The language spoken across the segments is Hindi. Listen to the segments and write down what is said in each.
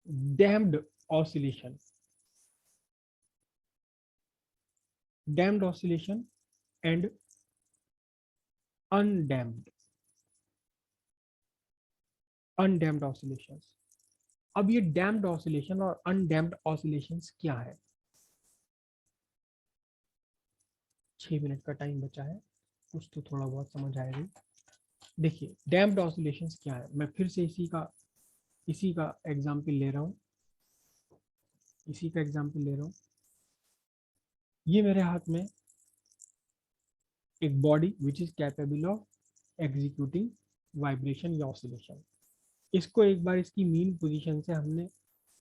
Damped oscillation, damped oscillation and undamped, undamped oscillations. अब ये डैम्प्ड ऑसिलेशन और अनडैम्प्ड ऑसिलेशंस क्या है? 6 मिनट का टाइम बचा है, कुछ तो थोड़ा बहुत समझ आएगा। देखिए डैम्प्ड ऑसिलेशंस क्या है, मैं फिर से इसी का एग्जाम्पल ले रहा हूँ, इसी का एग्जाम्पल ले रहा हूँ। ये मेरे हाथ में एक body which is capable of executing vibration या ऑसिलेशन। इसको एक बार इसकी मीन पोजीशन से हमने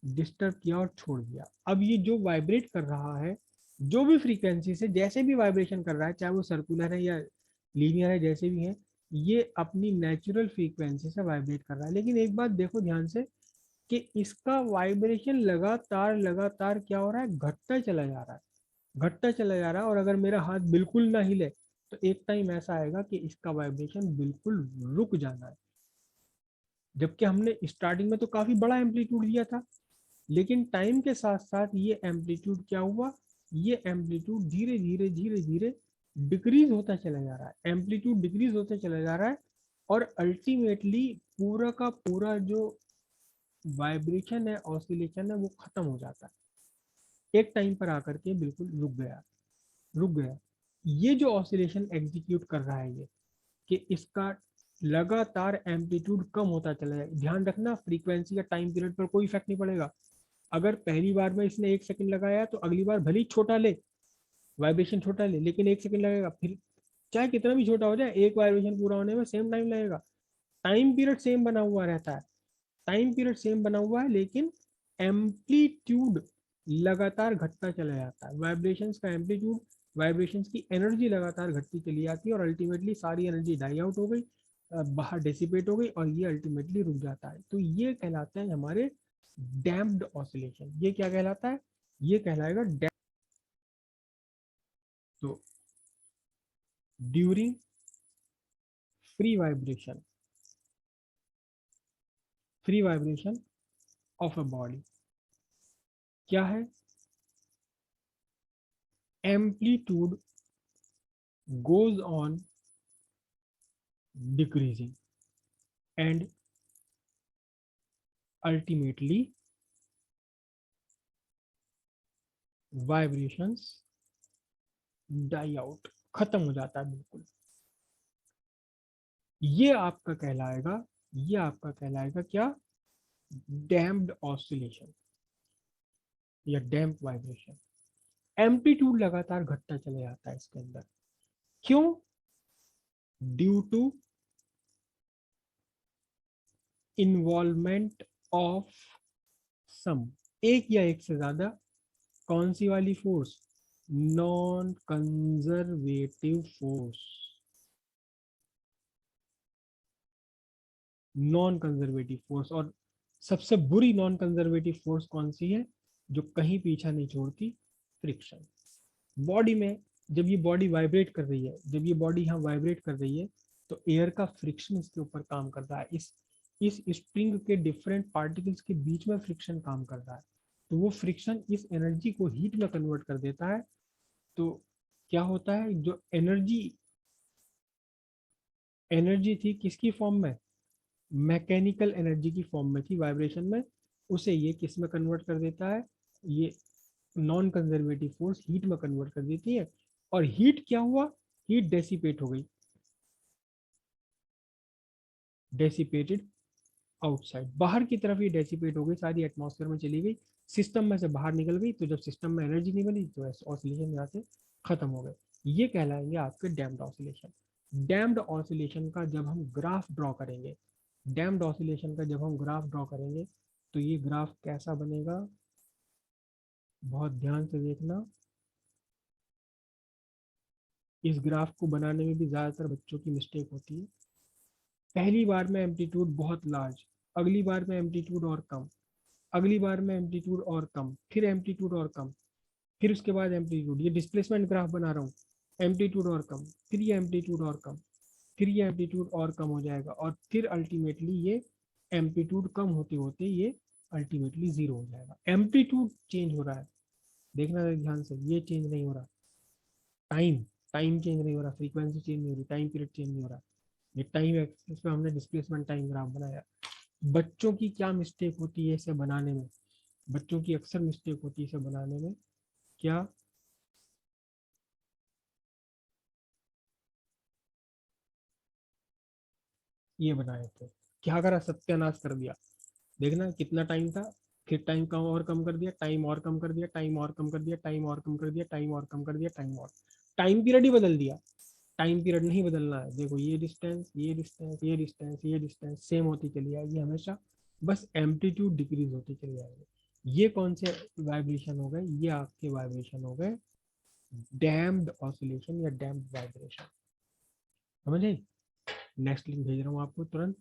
डिस्टर्ब किया और छोड़ दिया। अब ये जो वाइब्रेट कर रहा है, जो भी फ्रीक्वेंसी से जैसे भी वाइब्रेशन कर रहा है, चाहे वो सर्कुलर है या लीनियर है, जैसे भी है, ये अपनी नेचुरल फ्रीक्वेंसी से वाइब्रेट कर रहा है। लेकिन एक बात देखो ध्यान से कि इसका वाइब्रेशन लगातार लगातार क्या हो रहा है, घटता चला जा रहा है, घटता चला जा रहा है। और अगर मेरा हाथ बिल्कुल ना हिले तो एक टाइम ऐसा आएगा कि इसका वाइब्रेशन बिल्कुल रुक जाना है। जबकि हमने स्टार्टिंग में तो काफी बड़ा एम्पलीट्यूड दिया था, लेकिन टाइम के साथ साथ ये एम्पलीट्यूड क्या हुआ, ये एम्पलीट्यूड धीरे धीरे धीरे धीरे डिक्रीज होता चला जा रहा है, एम्पलीट्यूड डिक्रीज होता चला जा रहा है। और अल्टीमेटली पूरा का पूरा जो वाइब्रेशन है, ऑसिलेशन है, वो खत्म हो जाता है, एक टाइम पर आकर के बिल्कुल रुक गया, रुक गया। ये जो ऑसिलेशन एग्जीक्यूट कर रहा है ये, कि इसका लगातार एम्पलीट्यूड कम होता चला जाए। ध्यान रखना फ्रीक्वेंसी या टाइम पीरियड पर कोई इफेक्ट नहीं पड़ेगा। अगर पहली बार में इसने 1 सेकंड लगाया तो अगली बार भले ही छोटा ले, वाइब्रेशन छोटा ले, लेकिन 1 सेकंड लगेगा। फिर चाहे कितना भी छोटा हो जाए, एक वाइब्रेशन पूरा होने में सेम टाइम लगेगा। टाइम पीरियड सेम बना हुआ रहता है, टाइम पीरियड सेम बना हुआ है, लेकिन एम्पलीट्यूड लगातार घटता चला जाता है। वाइब्रेशंस का एम्पलीट्यूड, वाइब्रेशंस की एनर्जी लगातार घटती चली जाती है, और अल्टीमेटली सारी एनर्जी डाई आउट हो गई, बाहर डिसिपेट हो गई, और ये अल्टीमेटली रुक जाता है। तो ये कहलाते हैं हमारे डैम्प्ड ऑसिलेशन। ये क्या कहलाता है, ये कहलाएगा डैम्प। तो during free vibration, free vibration of a body क्या है, amplitude goes on decreasing and ultimately vibrations die out, खत्म हो जाता है बिल्कुल। ये आपका कहलाएगा, ये आपका कहलाएगा क्या, डैम्प्ड ऑसिलेशन या डैम्प वाइब्रेशन। एम्पलीट्यूड लगातार घटता चला जाता है इसके अंदर, क्यों, due to involvement of some, एक या एक से ज्यादा, कौन सी वाली force, non conservative force, non conservative force. और सबसे बुरी नॉन कंजर्वेटिव फोर्स कौन सी है, जो कहीं पीछा नहीं छोड़ती, फ्रिक्शन। बॉडी में जब ये बॉडी वाइब्रेट कर रही है, जब ये बॉडी यहाँ वाइब्रेट कर रही है, तो एयर का फ्रिक्शन इसके ऊपर काम कर रहा है, इस स्प्रिंग के डिफरेंट पार्टिकल्स के बीच में फ्रिक्शन काम कर रहा है। तो वो फ्रिक्शन इस एनर्जी को हीट में कन्वर्ट कर देता है। तो क्या होता है, जो एनर्जी, एनर्जी थी किसकी फॉर्म में, मैकेनिकल एनर्जी की फॉर्म में थी वाइब्रेशन में, उसे ये किस में कन्वर्ट कर देता है, ये नॉन कंजर्वेटिव फोर्स हीट में कन्वर्ट कर देती है। और हीट क्या हुआ, हीट डेसिपेट हो गई, डेसिपेटेड आउटसाइड, बाहर की तरफ ये डेसिपेट हो गई, सारी एटमॉस्फेयर में चली गई, सिस्टम में से बाहर निकल गई। तो जब सिस्टम में एनर्जी नहीं बनी तो ऑसिलेशन यहाँ से खत्म हो गए। ये कहलाएंगे आपके डैम्प्ड ऑसिलेशन। डैम्प्ड ऑसिलेशन का जब हम ग्राफ ड्रॉ करेंगे, डैम्प्ड ऑसिलेशन का जब हम ग्राफ ड्रॉ करेंगे, तो ये ग्राफ कैसा बनेगा, बहुत ध्यान से देखना। इस ग्राफ को बनाने में भी ज़्यादातर बच्चों की मिस्टेक होती है। पहली बार में एम्पलीट्यूड बहुत लार्ज, अगली बार में एम्पलीट्यूड और कम, अगली बार में एम्पलीट्यूड और कम, फिर एम्पलीट्यूड और कम, फिर उसके बाद एम्पलीट्यूड, ये डिस्प्लेसमेंट ग्राफ बना रहा हूँ, एम्पलीट्यूड और कम, फिर ये एम्पलीट्यूड और कम, फिर ये एम्पलीट्यूड और कम हो जाएगा, और फिर अल्टीमेटली ये एम्पलीट्यूड कम होते होते ये अल्टीमेटली जीरो हो जाएगा। एम्पलीट्यूड चेंज हो रहा है, देखना ध्यान से, ये चेंज नहीं हो रहा। टाइम टाइम चेंज नहीं हो रहा, फ्रीक्वेंसी चेंज नहीं हो रही, टाइम पीरियड चेंज नहीं हो रहा। ये टाइम एक्सिस पे हमने डिस्प्लेसमेंट टाइम ग्राफ बनाया। बच्चों की क्या मिस्टेक होती है इसे बनाने में, बच्चों की अक्सर मिस्टेक होती है इसे बनाने में, क्या ये बनाए थे, क्या करा, सत्यानाश कर दिया। देखना कितना टाइम था, फिर टाइम कम और कम कर दिया, टाइम और कम कर दिया, टाइम और कम कर दिया, टाइम और कम कर दिया, टाइम और कम कर दिया, टाइम और, टाइम पीरियड ही बदल दिया। टाइम पीरियड नहीं बदलना है, देखो ये डिस्टेंस, ये डिस्टेंस, ये डिस्टेंस, ये डिस्टेंस सेम होती चली आएगी हमेशा, बस एम्पलीट्यूड डिक्रीज होती चली जाएगी। ये कौन से वाइब्रेशन हो गए, ये आपके वाइब्रेशन हो गए डैम्प्ड ऑसिलेशन या डैम्प्ड वाइब्रेशन। समझे? नेक्स्ट लिंक भेज रहा हूँ आपको तुरंत।